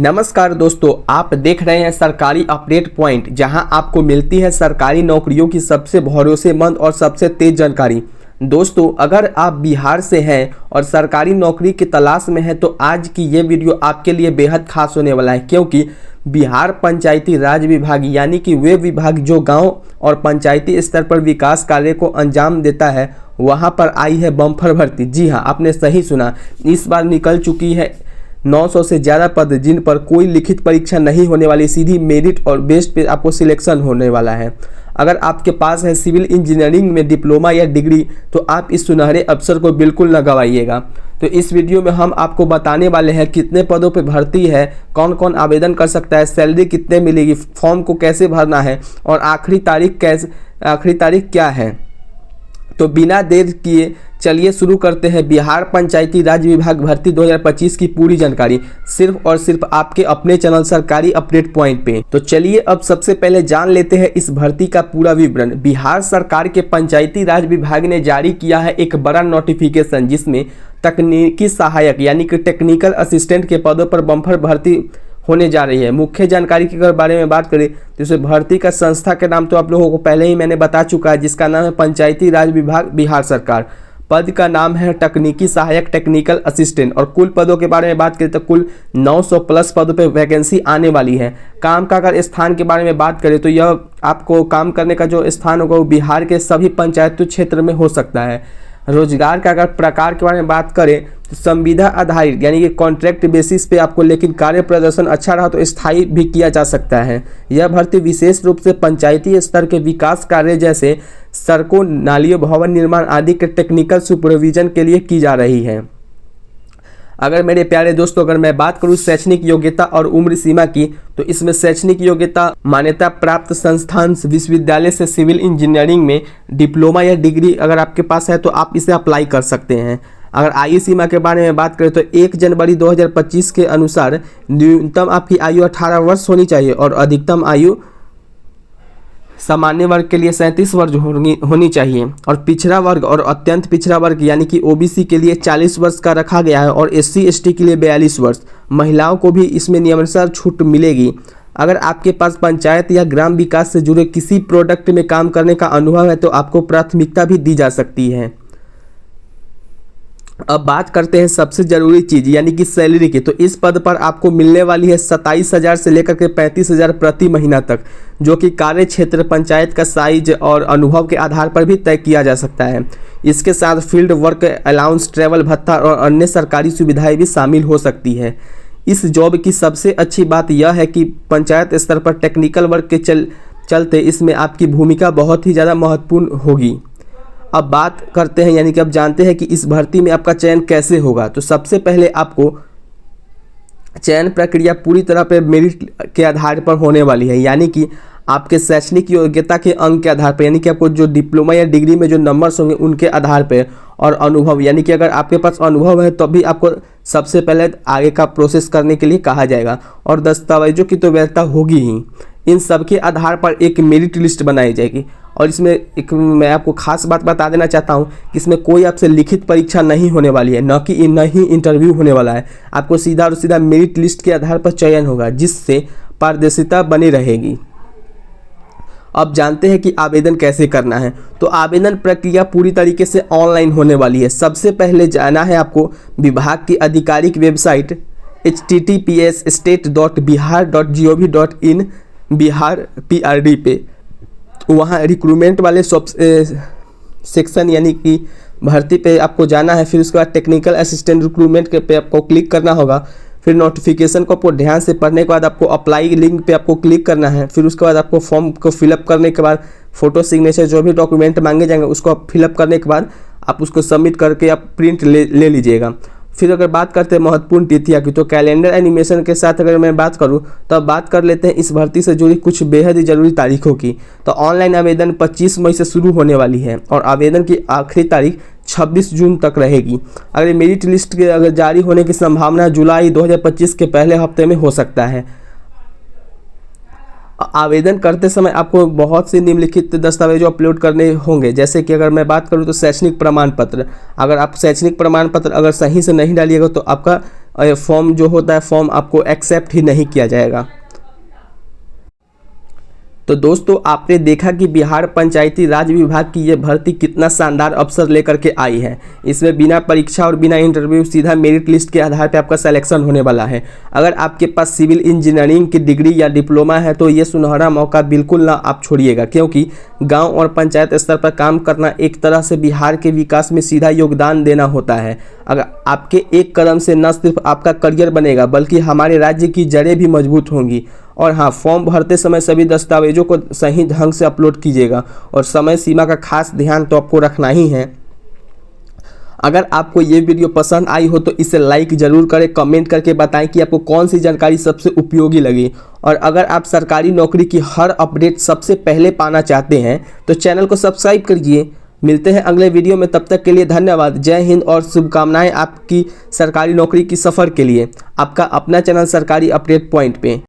नमस्कार दोस्तों, आप देख रहे हैं सरकारी अपडेट पॉइंट, जहां आपको मिलती है सरकारी नौकरियों की सबसे भरोसेमंद और सबसे तेज जानकारी। दोस्तों, अगर आप बिहार से हैं और सरकारी नौकरी की तलाश में हैं तो आज की ये वीडियो आपके लिए बेहद खास होने वाला है, क्योंकि बिहार पंचायती राज विभाग यानी कि वे विभाग जो गांव और पंचायती स्तर पर विकास कार्य को अंजाम देता है, वहां पर आई है बम्पर भर्ती। जी हाँ, आपने सही सुना, इस बार निकल चुकी है 900 से ज़्यादा पद जिन पर कोई लिखित परीक्षा नहीं होने वाली, सीधी मेरिट और बेस्ट पे आपको सिलेक्शन होने वाला है। अगर आपके पास है सिविल इंजीनियरिंग में डिप्लोमा या डिग्री तो आप इस सुनहरे अवसर को बिल्कुल न गंवाइएगा। तो इस वीडियो में हम आपको बताने वाले हैं कितने पदों पर भर्ती है, कौन कौन आवेदन कर सकता है, सैलरी कितने मिलेगी, फॉर्म को कैसे भरना है और आखिरी तारीख क्या है। तो बिना देर किए चलिए शुरू करते हैं बिहार पंचायती राज विभाग भर्ती 2025 की पूरी जानकारी, सिर्फ और सिर्फ आपके अपने चैनल सरकारी अपडेट पॉइंट पे। तो चलिए अब सबसे पहले जान लेते हैं इस भर्ती का पूरा विवरण। बिहार सरकार के पंचायती राज विभाग ने जारी किया है एक बड़ा नोटिफिकेशन, जिसमें तकनीकी सहायक यानी कि टेक्निकल असिस्टेंट के पदों पर बम्पर भर्ती होने जा रही है। मुख्य जानकारी के अगर बारे में बात करें तो इस भर्ती का संस्था के नाम तो आप लोगों को पहले ही मैंने बता चुका है, जिसका नाम है पंचायती राज विभाग बिहार सरकार। पद का नाम है तकनीकी सहायक टेक्निकल असिस्टेंट। और कुल पदों के बारे में बात करें तो कुल 900 प्लस पदों पर वैकेंसी आने वाली है। काम का अगर स्थान के बारे में बात करें तो यह आपको काम करने का जो स्थान होगा वो बिहार के सभी पंचायत क्षेत्र में हो सकता है। रोजगार का अगर प्रकार के बारे में बात करें तो संविदा आधारित यानी कि कॉन्ट्रैक्ट बेसिस पे आपको, लेकिन कार्य प्रदर्शन अच्छा रहा तो स्थायी भी किया जा सकता है। यह भर्ती विशेष रूप से पंचायती स्तर के विकास कार्य जैसे सड़कों, नालियों, भवन निर्माण आदि के टेक्निकल सुपरविजन के लिए की जा रही है। अगर मेरे प्यारे दोस्तों, अगर मैं बात करूं शैक्षणिक योग्यता और उम्र सीमा की, तो इसमें शैक्षणिक योग्यता मान्यता प्राप्त संस्थान विश्वविद्यालय से सिविल इंजीनियरिंग में डिप्लोमा या डिग्री अगर आपके पास है तो आप इसे अप्लाई कर सकते हैं। अगर आयु सीमा के बारे में बात करें तो 1 जनवरी 2025 के अनुसार न्यूनतम आपकी आयु 18 वर्ष होनी चाहिए और अधिकतम आयु सामान्य वर्ग के लिए 37 वर्ष होनी चाहिए। और पिछड़ा वर्ग और अत्यंत पिछड़ा वर्ग यानी कि ओबीसी के लिए 40 वर्ष का रखा गया है और एससी एसटी के लिए 42 वर्ष। महिलाओं को भी इसमें नियमानुसार छूट मिलेगी। अगर आपके पास पंचायत या ग्राम विकास से जुड़े किसी प्रोडक्ट में काम करने का अनुभव है तो आपको प्राथमिकता भी दी जा सकती है। अब बात करते हैं सबसे जरूरी चीज यानी कि सैलरी की। तो इस पद पर आपको मिलने वाली है 27,000 से लेकर के 35,000 प्रति महीना तक, जो कि कार्य क्षेत्र, पंचायत का साइज और अनुभव के आधार पर भी तय किया जा सकता है। इसके साथ फील्ड वर्क अलाउंस, ट्रैवल भत्ता और अन्य सरकारी सुविधाएं भी शामिल हो सकती है। इस जॉब की सबसे अच्छी बात यह है कि पंचायत स्तर पर टेक्निकल वर्क के चलते इसमें आपकी भूमिका बहुत ही ज़्यादा महत्वपूर्ण होगी। अब बात करते हैं यानी कि अब जानते हैं कि इस भर्ती में आपका चयन कैसे होगा। तो सबसे पहले आपको चयन प्रक्रिया पूरी तरह पे मेरिट के आधार पर होने वाली है, यानी कि आपके शैक्षणिक योग्यता के अंक के आधार पर, यानी कि आपको जो डिप्लोमा या डिग्री में जो नंबर्स होंगे उनके आधार पर, और अनुभव यानी कि अगर आपके पास अनुभव है तो भी आपको सबसे पहले आगे का प्रोसेस करने के लिए कहा जाएगा। और दस्तावेजों की तो वैधता होगी ही। इन सब के आधार पर एक मेरिट लिस्ट बनाई जाएगी। और इसमें एक मैं आपको खास बात बता देना चाहता हूं कि इसमें कोई आपसे लिखित परीक्षा नहीं होने वाली है, न ही इंटरव्यू होने वाला है। आपको सीधा और सीधा मेरिट लिस्ट के आधार पर चयन होगा, जिससे पारदर्शिता बनी रहेगी। अब जानते हैं कि आवेदन कैसे करना है। तो आवेदन प्रक्रिया पूरी तरीके से ऑनलाइन होने वाली है। सबसे पहले जाना है आपको विभाग की आधिकारिक वेबसाइट https://state.bihar.gov.in बिहार PRD पे। वहाँ रिक्रूटमेंट वाले सेक्शन यानी कि भर्ती पे आपको जाना है। फिर उसके बाद टेक्निकल असिस्टेंट रिक्रूटमेंट के पे आपको क्लिक करना होगा। फिर नोटिफिकेशन को आपको ध्यान से पढ़ने के बाद आपको अप्लाई लिंक पे आपको क्लिक करना है। फिर उसके बाद आपको फॉर्म को फिलअप करने के बाद फोटो सिग्नेचर जो भी डॉक्यूमेंट मांगे जाएंगे उसको आप फिलअप करने के बाद आप उसको सबमिट करके आप प्रिंट ले लीजिएगा। फिर अगर बात करते हैं महत्वपूर्ण तिथियां की, तो कैलेंडर एनिमेशन के साथ अगर मैं बात करूं तो अब बात कर लेते हैं इस भर्ती से जुड़ी कुछ बेहद ही जरूरी तारीखों की। तो ऑनलाइन आवेदन 25 मई से शुरू होने वाली है और आवेदन की आखिरी तारीख 26 जून तक रहेगी। अगर मेरिट लिस्ट के अगर जारी होने की संभावना जुलाई 2025 के पहले हफ्ते में हो सकता है। आवेदन करते समय आपको बहुत से निम्नलिखित दस्तावेज अपलोड करने होंगे, जैसे कि अगर मैं बात करूं तो शैक्षणिक प्रमाण पत्र। अगर आप शैक्षणिक प्रमाण पत्र अगर सही से नहीं डालिएगा तो आपका फॉर्म जो होता है फॉर्म आपको एक्सेप्ट ही नहीं किया जाएगा। तो दोस्तों आपने देखा कि बिहार पंचायती राज विभाग की ये भर्ती कितना शानदार अवसर लेकर के आई है। इसमें बिना परीक्षा और बिना इंटरव्यू सीधा मेरिट लिस्ट के आधार पर आपका सिलेक्शन होने वाला है। अगर आपके पास सिविल इंजीनियरिंग की डिग्री या डिप्लोमा है तो ये सुनहरा मौका बिल्कुल ना आप छोड़िएगा, क्योंकि गांव और पंचायत स्तर पर काम करना एक तरह से बिहार के विकास में सीधा योगदान देना होता है। अगर आपके एक कदम से न सिर्फ आपका करियर बनेगा बल्कि हमारे राज्य की जड़ें भी मजबूत होंगी। और हाँ, फॉर्म भरते समय सभी दस्तावेजों को सही ढंग से अपलोड कीजिएगा और समय सीमा का खास ध्यान तो आपको रखना ही है। अगर आपको ये वीडियो पसंद आई हो तो इसे लाइक ज़रूर करें, कमेंट करके बताएं कि आपको कौन सी जानकारी सबसे उपयोगी लगी। और अगर आप सरकारी नौकरी की हर अपडेट सबसे पहले पाना चाहते हैं तो चैनल को सब्सक्राइब करिए। मिलते हैं अगले वीडियो में, तब तक के लिए धन्यवाद। जय हिंद और शुभकामनाएं आपकी सरकारी नौकरी की सफ़र के लिए। आपका अपना चैनल सरकारी अपडेट पॉइंट पे।